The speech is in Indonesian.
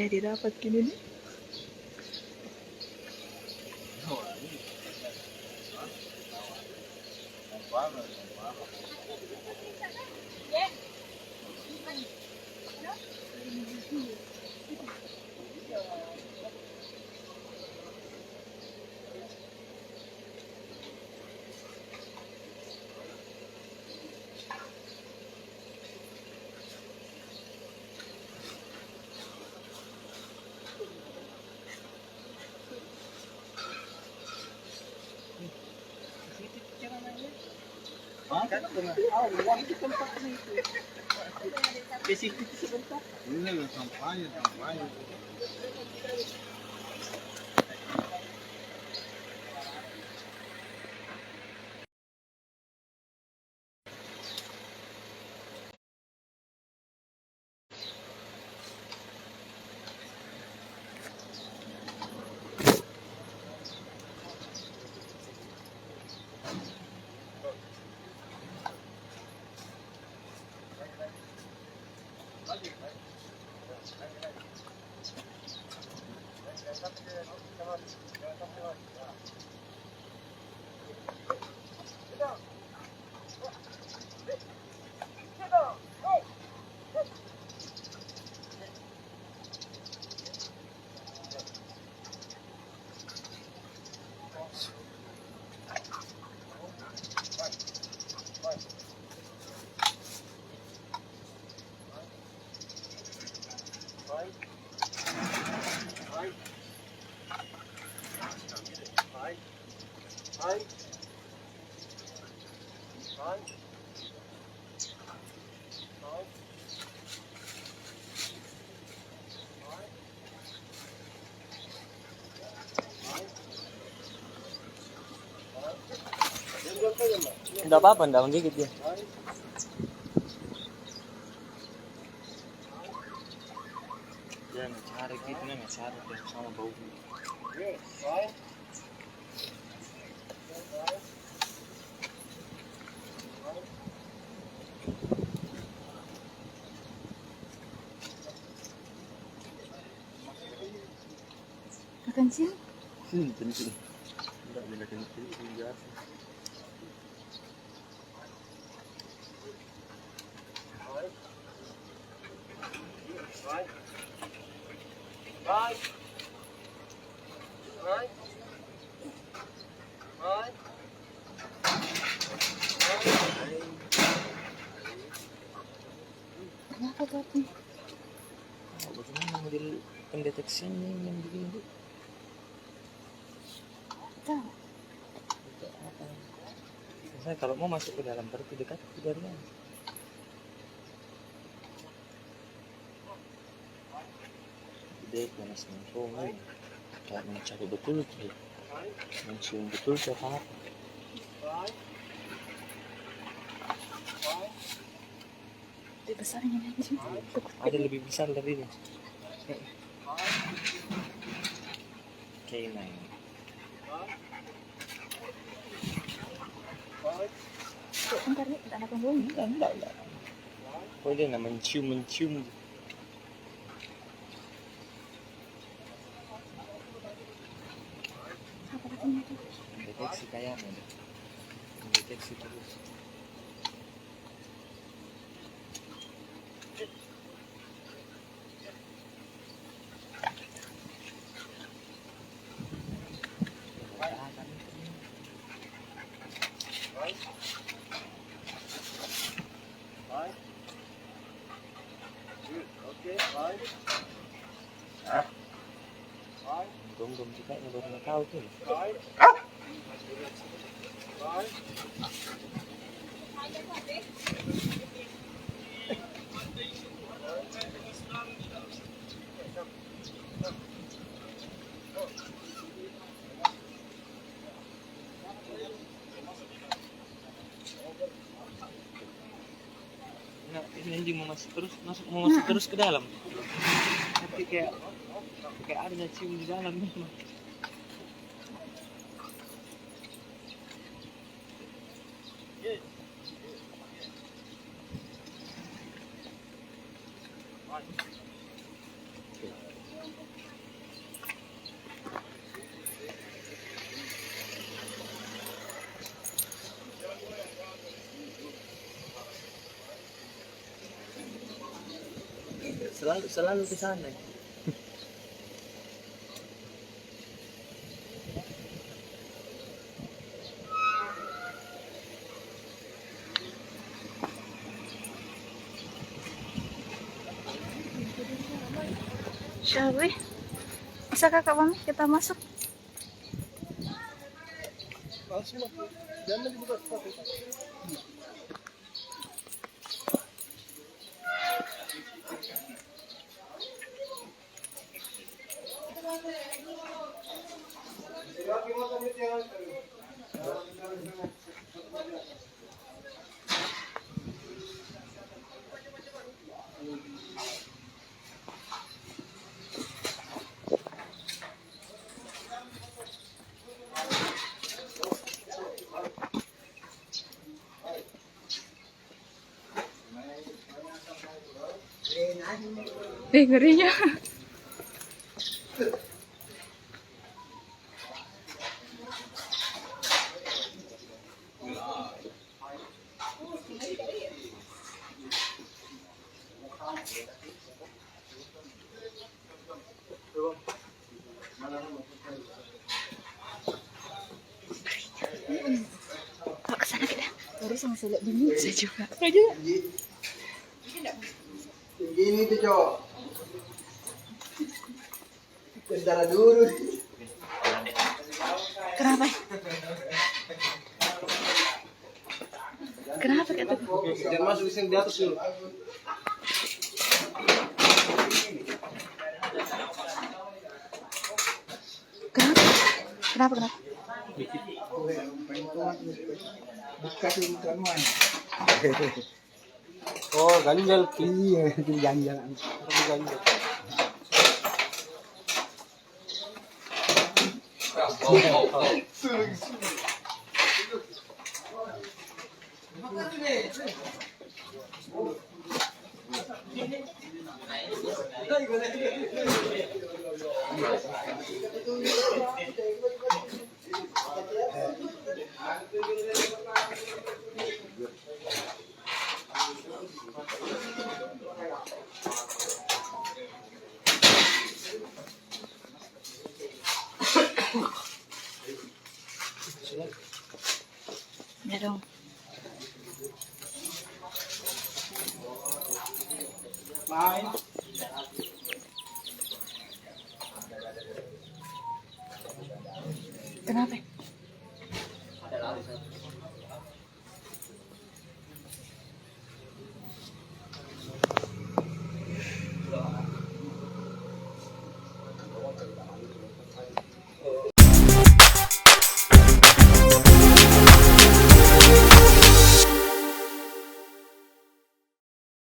Didapat gini nih. Enggak apa-apa, enggak menggigit dia. Dia cari gitu, cari sama bau. Kencing? Kencing. Enggak bila kencing biasa. Kenapa tapi? Bagaimana model pendeteksiannya yang begini? Tahu. Apa? Saya kalau mau masuk ke dalam berarti dekat ke jaringan. Dia panas mencuri, kayak mencari betul tuh, mencium betul siapa apa. Lebih besarnya lagi. Ada lebih besar dari ini. K9. Bentar nih, ada anak yang Enggak. Kok dia nggak mencium. apa katanya tuh? Deteksi kayaknya deh. Deteksi terus. Belum juga yang baru tahu tuh. Nah, ini anjing mau masuk terus ke dalam. Tapi kayak ada cium di dalam memang. Selalu ke sana. Shall we? Bisa kakak Mami kita masuk? Jangan dibuka sepatu. Ngerinya. Kok kesana kita? Baru sama selek bunyi. Saya juga. Ini tuh cowok. Bentar dulu. Kenapa? Kenapa kayak gitu? Jangan masuk di sini di atas dulu. Kenapa? Kenapa? Kenapa? Oh, ganjal. Iya, itu ganjal. Ganjal. Ya dong. Main. Kenapa?